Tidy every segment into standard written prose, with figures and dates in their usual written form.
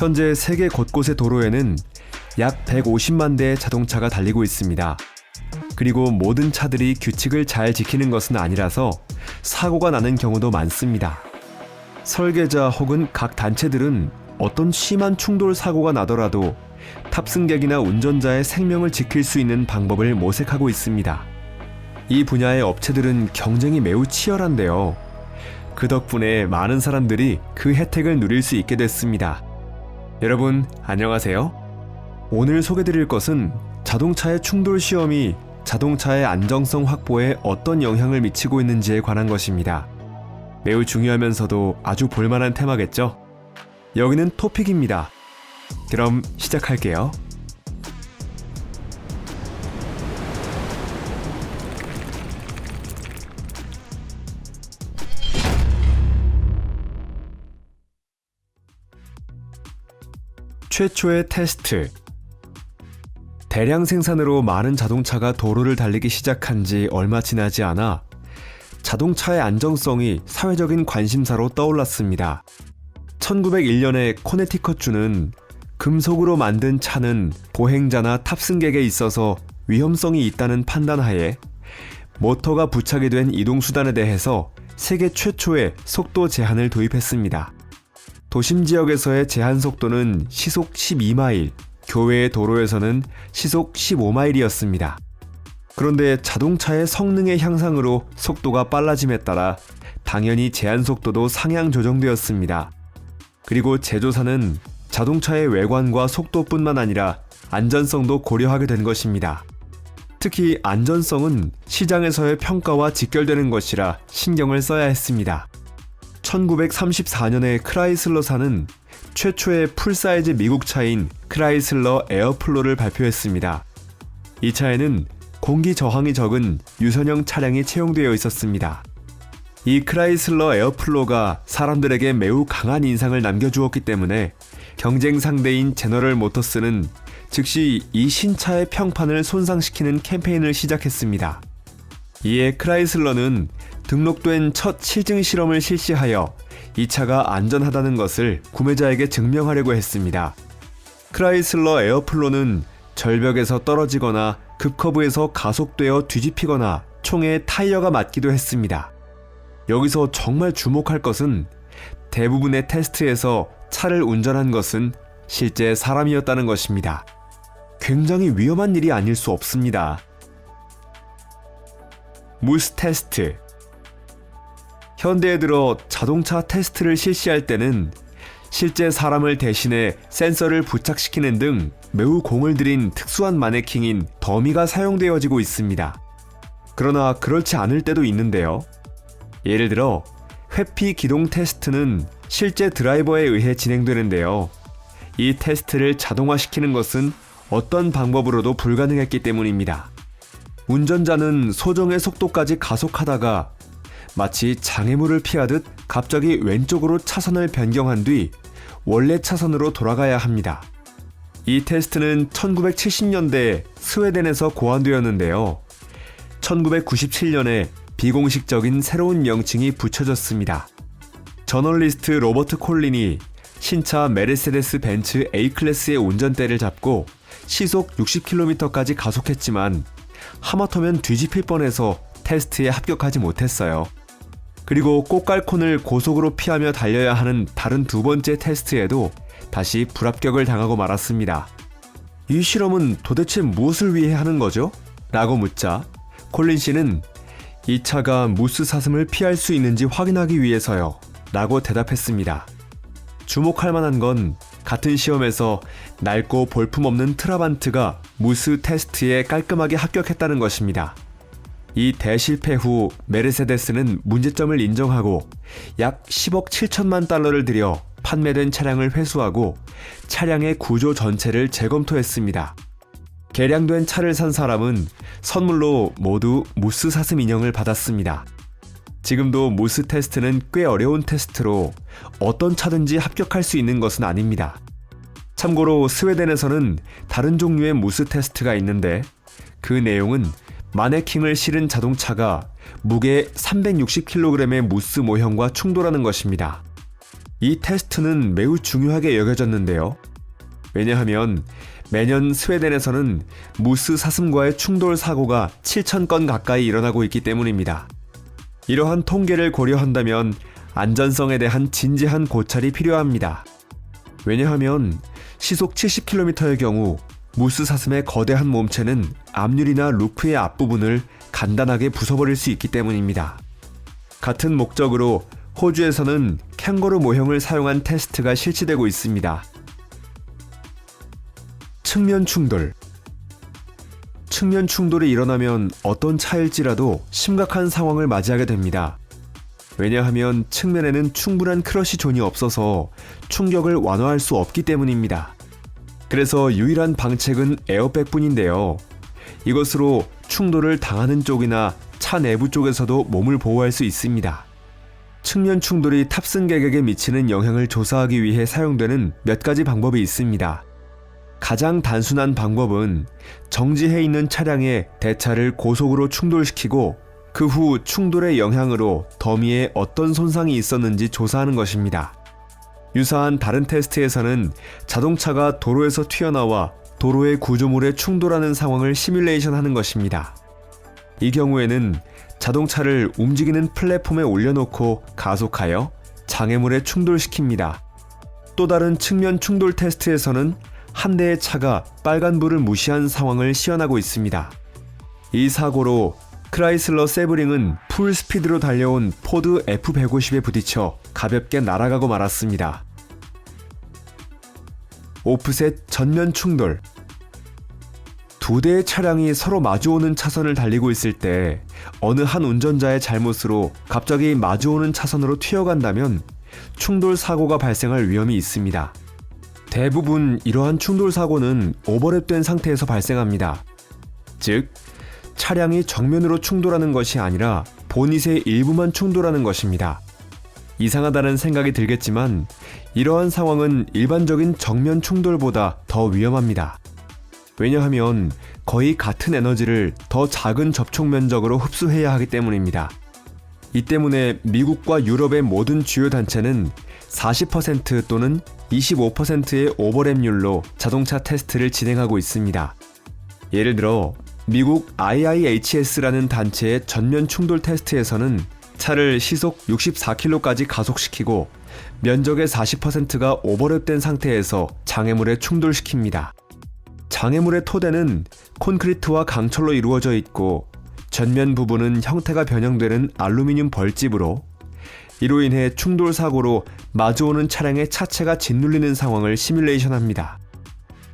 현재 세계 곳곳의 도로에는 약 150만 대의 자동차가 달리고 있습니다. 그리고 모든 차들이 규칙을 잘 지키는 것은 아니라서 사고가 나는 경우도 많습니다. 설계자 혹은 각 단체들은 어떤 심한 충돌 사고가 나더라도 탑승객이나 운전자의 생명을 지킬 수 있는 방법을 모색하고 있습니다. 이 분야의 업체들은 경쟁이 매우 치열한데요. 그 덕분에 많은 사람들이 그 혜택을 누릴 수 있게 됐습니다. 여러분, 안녕하세요. 오늘 소개드릴 것은 자동차의 충돌 시험이 자동차의 안정성 확보에 어떤 영향을 미치고 있는지에 관한 것입니다. 매우 중요하면서도 아주 볼만한 테마겠죠? 여기는 토픽입니다. 그럼 시작할게요. 최초의 테스트. 대량 생산으로 많은 자동차가 도로를 달리기 시작한 지 얼마 지나지 않아 자동차의 안정성이 사회적인 관심사로 떠올랐습니다. 1901년에 코네티컷주는 금속으로 만든 차는 보행자나 탑승객에 있어서 위험성이 있다는 판단하에 모터가 부착이 된 이동수단에 대해서 세계 최초의 속도 제한을 도입했습니다. 도심 지역에서의 제한 속도는 시속 12마일, 교외의 도로에서는 시속 15마일이었습니다. 그런데 자동차의 성능의 향상으로 속도가 빨라짐에 따라 당연히 제한 속도도 상향 조정되었습니다. 그리고 제조사는 자동차의 외관과 속도뿐만 아니라 안전성도 고려하게 된 것입니다. 특히 안전성은 시장에서의 평가와 직결되는 것이라 신경을 써야 했습니다. 1934년에 크라이슬러사는 최초의 풀사이즈 미국 차인 크라이슬러 에어플로를 발표했습니다. 이 차에는 공기 저항이 적은 유선형 차량이 채용되어 있었습니다. 이 크라이슬러 에어플로가 사람들에게 매우 강한 인상을 남겨주었기 때문에 경쟁 상대인 제너럴 모터스는 즉시 이 신차의 평판을 손상시키는 캠페인을 시작했습니다. 이에 크라이슬러는 등록된 첫 실증 실험을 실시하여 이 차가 안전하다는 것을 구매자에게 증명하려고 했습니다. 크라이슬러 에어플로는 절벽에서 떨어지거나 급커브에서 가속되어 뒤집히거나 총에 타이어가 맞기도 했습니다. 여기서 정말 주목할 것은 대부분의 테스트에서 차를 운전한 것은 실제 사람이었다는 것입니다. 굉장히 위험한 일이 아닐 수 없습니다. 무스 테스트. 현대에 들어 자동차 테스트를 실시할 때는 실제 사람을 대신해 센서를 부착시키는 등 매우 공을 들인 특수한 마네킹인 더미가 사용되어지고 있습니다. 그러나 그렇지 않을 때도 있는데요. 예를 들어 회피 기동 테스트는 실제 드라이버에 의해 진행되는데요. 이 테스트를 자동화시키는 것은 어떤 방법으로도 불가능했기 때문입니다. 운전자는 소정의 속도까지 가속하다가 마치 장애물을 피하듯 갑자기 왼쪽으로 차선을 변경한 뒤 원래 차선으로 돌아가야 합니다. 이 테스트는 1970년대 스웨덴에서 고안되었는데요. 1997년에 비공식적인 새로운 명칭이 붙여졌습니다. 저널리스트 로버트 콜린이 신차 메르세데스 벤츠 A클래스의 운전대를 잡고 시속 60km까지 가속했지만 하마터면 뒤집힐 뻔해서 테스트에 합격하지 못했어요. 그리고 꽃갈콘을 고속으로 피하며 달려야 하는 다른 두 번째 테스트에도 다시 불합격을 당하고 말았습니다. 이 실험은 도대체 무엇을 위해 하는 거죠? 라고 묻자 콜린 씨는 이 차가 무스 사슴을 피할 수 있는지 확인하기 위해서요 라고 대답했습니다. 주목할 만한 건 같은 시험에서 낡고 볼품없는 트라반트가 무스 테스트에 깔끔하게 합격했다는 것입니다. 이 대실패 후 메르세데스는 문제점을 인정하고 약 10억 7천만 달러를 들여 판매된 차량을 회수하고 차량의 구조 전체를 재검토했습니다. 개량된 차를 산 사람은 선물로 모두 무스 사슴 인형을 받았습니다. 지금도 무스 테스트는 꽤 어려운 테스트로 어떤 차든지 합격할 수 있는 것은 아닙니다. 참고로 스웨덴에서는 다른 종류의 무스 테스트가 있는데 그 내용은 마네킹을 실은 자동차가 무게 360kg의 무스 모형과 충돌하는 것입니다. 이 테스트는 매우 중요하게 여겨졌는데요. 왜냐하면 매년 스웨덴에서는 무스 사슴과의 충돌 사고가 7,000건 가까이 일어나고 있기 때문입니다. 이러한 통계를 고려한다면 안전성에 대한 진지한 고찰이 필요합니다. 왜냐하면 시속 70km의 경우 무스 사슴의 거대한 몸체는 앞유리나 루프의 앞부분을 간단하게 부숴버릴 수 있기 때문입니다. 같은 목적으로 호주에서는 캥거루 모형을 사용한 테스트가 실시되고 있습니다. 측면 충돌. 측면 충돌이 일어나면 어떤 차일지라도 심각한 상황을 맞이하게 됩니다. 왜냐하면 측면에는 충분한 크러쉬 존이 없어서 충격을 완화할 수 없기 때문입니다. 그래서 유일한 방책은 에어백뿐인데요. 이것으로 충돌을 당하는 쪽이나 차 내부 쪽에서도 몸을 보호할 수 있습니다. 측면 충돌이 탑승객에게 미치는 영향을 조사하기 위해 사용되는 몇 가지 방법이 있습니다. 가장 단순한 방법은 정지해 있는 차량의 대차를 고속으로 충돌시키고 그 후 충돌의 영향으로 더미에 어떤 손상이 있었는지 조사하는 것입니다. 유사한 다른 테스트에서는 자동차가 도로에서 튀어나와 도로의 구조물에 충돌하는 상황을 시뮬레이션하는 것입니다. 이 경우에는 자동차를 움직이는 플랫폼에 올려놓고 가속하여 장애물에 충돌시킵니다. 또 다른 측면 충돌 테스트에서는 한 대의 차가 빨간불을 무시한 상황을 시연하고 있습니다. 이 사고로 크라이슬러 세브링은 풀 스피드로 달려온 포드 F150에 부딪혀 가볍게 날아가고 말았습니다. 오프셋 전면 충돌. 두 대의 차량이 서로 마주오는 차선을 달리고 있을 때 어느 한 운전자의 잘못으로 갑자기 마주오는 차선으로 튀어간다면 충돌 사고가 발생할 위험이 있습니다. 대부분 이러한 충돌 사고는 오버랩된 상태에서 발생합니다. 즉, 차량이 정면으로 충돌하는 것이 아니라 보닛의 일부만 충돌하는 것입니다. 이상하다는 생각이 들겠지만 이러한 상황은 일반적인 정면 충돌보다 더 위험합니다. 왜냐하면 거의 같은 에너지를 더 작은 접촉 면적으로 흡수해야 하기 때문입니다. 이 때문에 미국과 유럽의 모든 주요 단체는 40% 또는 25%의 오버랩률로 자동차 테스트를 진행하고 있습니다. 예를 들어 미국 IIHS라는 단체의 전면 충돌 테스트에서는 차를 시속 64km까지 가속시키고 면적의 40%가 오버랩된 상태에서 장애물에 충돌시킵니다. 장애물의 토대는 콘크리트와 강철로 이루어져 있고 전면 부분은 형태가 변형되는 알루미늄 벌집으로 이로 인해 충돌 사고로 마주오는 차량의 차체가 짓눌리는 상황을 시뮬레이션합니다.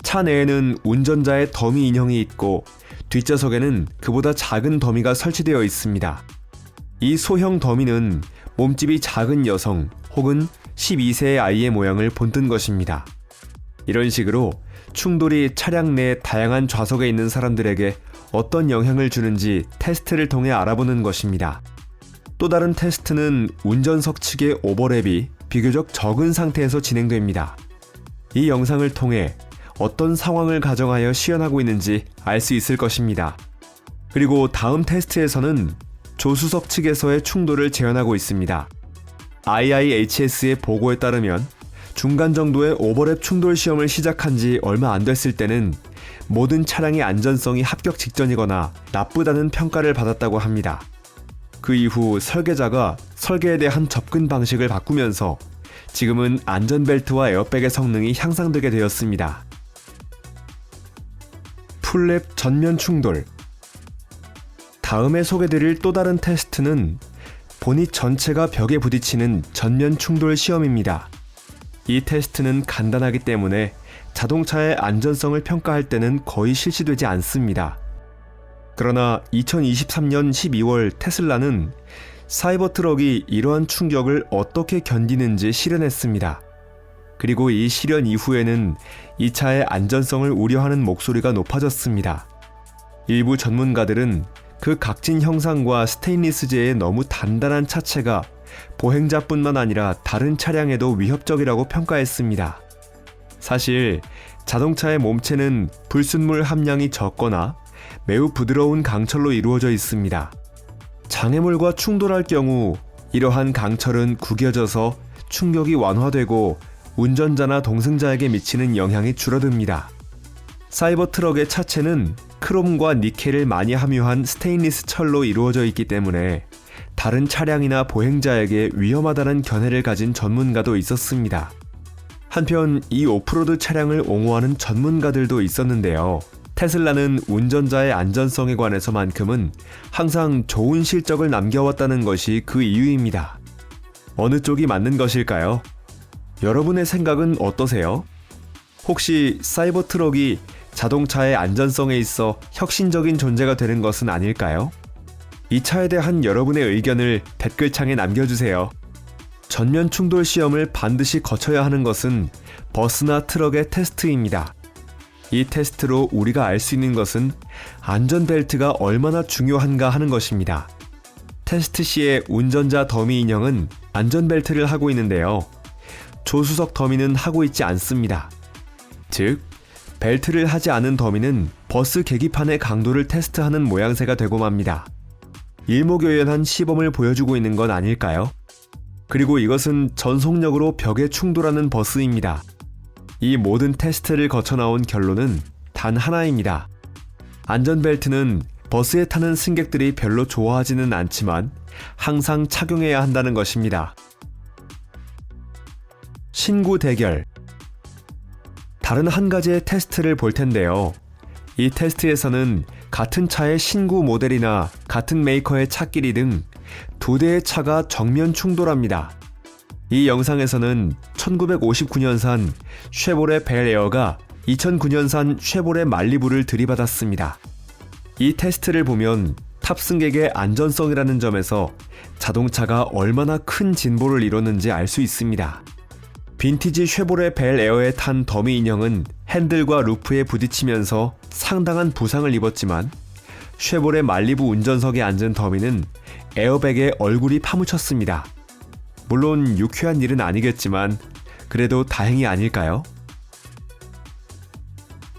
차 내에는 운전자의 더미 인형이 있고 뒷좌석에는 그보다 작은 더미가 설치되어 있습니다. 이 소형 더미는 몸집이 작은 여성 혹은 12세의 아이의 모양을 본뜬 것입니다. 이런 식으로 충돌이 차량 내 다양한 좌석에 있는 사람들에게 어떤 영향을 주는지 테스트를 통해 알아보는 것입니다. 또 다른 테스트는 운전석 측의 오버랩이 비교적 적은 상태에서 진행됩니다. 이 영상을 통해 어떤 상황을 가정하여 시연하고 있는지 알 수 있을 것입니다. 그리고 다음 테스트에서는 조수석 측에서의 충돌을 재현하고 있습니다. IIHS의 보고에 따르면 중간 정도의 오버랩 충돌 시험을 시작한 지 얼마 안 됐을 때는 모든 차량의 안전성이 합격 직전이거나 나쁘다는 평가를 받았다고 합니다. 그 이후 설계자가 설계에 대한 접근 방식을 바꾸면서 지금은 안전벨트와 에어백의 성능이 향상되게 되었습니다. 풀랩 전면 충돌. 다음에 소개드릴 또 다른 테스트는 보닛 전체가 벽에 부딪히는 전면 충돌 시험입니다. 이 테스트는 간단하기 때문에 자동차의 안전성을 평가할 때는 거의 실시되지 않습니다. 그러나 2023년 12월 테슬라는 사이버트럭이 이러한 충격을 어떻게 견디는지 실현했습니다. 그리고 이 실현 이후에는 이 차의 안전성을 우려하는 목소리가 높아졌습니다. 일부 전문가들은 그 각진 형상과 스테인리스재의 너무 단단한 차체가 보행자뿐만 아니라 다른 차량에도 위협적이라고 평가했습니다. 사실 자동차의 몸체는 불순물 함량이 적거나 매우 부드러운 강철로 이루어져 있습니다. 장애물과 충돌할 경우 이러한 강철은 구겨져서 충격이 완화되고 운전자나 동승자에게 미치는 영향이 줄어듭니다. 사이버 트럭의 차체는 크롬과 니켈을 많이 함유한 스테인리스 철로 이루어져 있기 때문에 다른 차량이나 보행자에게 위험하다는 견해를 가진 전문가도 있었습니다. 한편 이 오프로드 차량을 옹호하는 전문가들도 있었는데요. 테슬라는 운전자의 안전성에 관해서만큼은 항상 좋은 실적을 남겨왔다는 것이 그 이유입니다. 어느 쪽이 맞는 것일까요? 여러분의 생각은 어떠세요? 혹시 사이버 트럭이 자동차의 안전성에 있어 혁신적인 존재가 되는 것은 아닐까요? 이 차에 대한 여러분의 의견을 댓글창에 남겨주세요. 전면 충돌 시험을 반드시 거쳐야 하는 것은 버스나 트럭의 테스트입니다. 이 테스트로 우리가 알 수 있는 것은 안전벨트가 얼마나 중요한가 하는 것입니다. 테스트 시에 운전자 더미 인형은 안전벨트를 하고 있는데요. 조수석 더미는 하고 있지 않습니다. 즉, 벨트를 하지 않은 더미는 버스 계기판의 강도를 테스트하는 모양새가 되고 맙니다. 일목요연한 시범을 보여주고 있는 건 아닐까요? 그리고 이것은 전속력으로 벽에 충돌하는 버스입니다. 이 모든 테스트를 거쳐 나온 결론은 단 하나입니다. 안전벨트는 버스에 타는 승객들이 별로 좋아하지는 않지만 항상 착용해야 한다는 것입니다. 신구 대결. 다른 한 가지의 테스트를 볼 텐데요. 이 테스트에서는 같은 차의 신구 모델이나 같은 메이커의 차끼리 등 두 대의 차가 정면 충돌합니다. 이 영상에서는 1959년산 쉐보레 벨 에어가 2009년산 쉐보레 말리부를 들이받았습니다. 이 테스트를 보면 탑승객의 안전성이라는 점에서 자동차가 얼마나 큰 진보를 이뤘는지 알 수 있습니다. 빈티지 쉐보레 벨 에어에 탄 더미 인형은 핸들과 루프에 부딪히면서 상당한 부상을 입었지만 쉐보레 말리부 운전석에 앉은 더미는 에어백에 얼굴이 파묻혔습니다. 물론 유쾌한 일은 아니겠지만 그래도 다행이 아닐까요?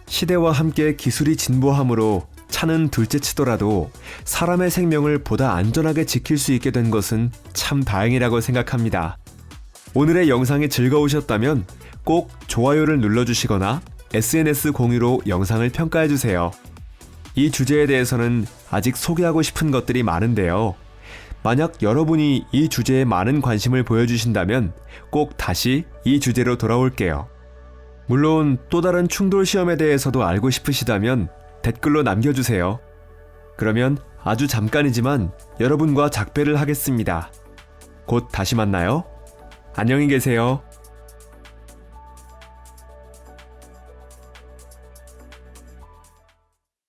시대와 함께 기술이 진보함으로 차는 둘째치더라도 사람의 생명을 보다 안전하게 지킬 수 있게 된 것은 참 다행이라고 생각합니다. 오늘의 영상이 즐거우셨다면 꼭 좋아요를 눌러주시거나 SNS 공유로 영상을 평가해주세요. 이 주제에 대해서는 아직 소개하고 싶은 것들이 많은데요. 만약 여러분이 이 주제에 많은 관심을 보여주신다면 꼭 다시 이 주제로 돌아올게요. 물론 또 다른 충돌 시험에 대해서도 알고 싶으시다면 댓글로 남겨주세요. 그러면 아주 잠깐이지만 여러분과 작별을 하겠습니다. 곧 다시 만나요. 안녕히 계세요.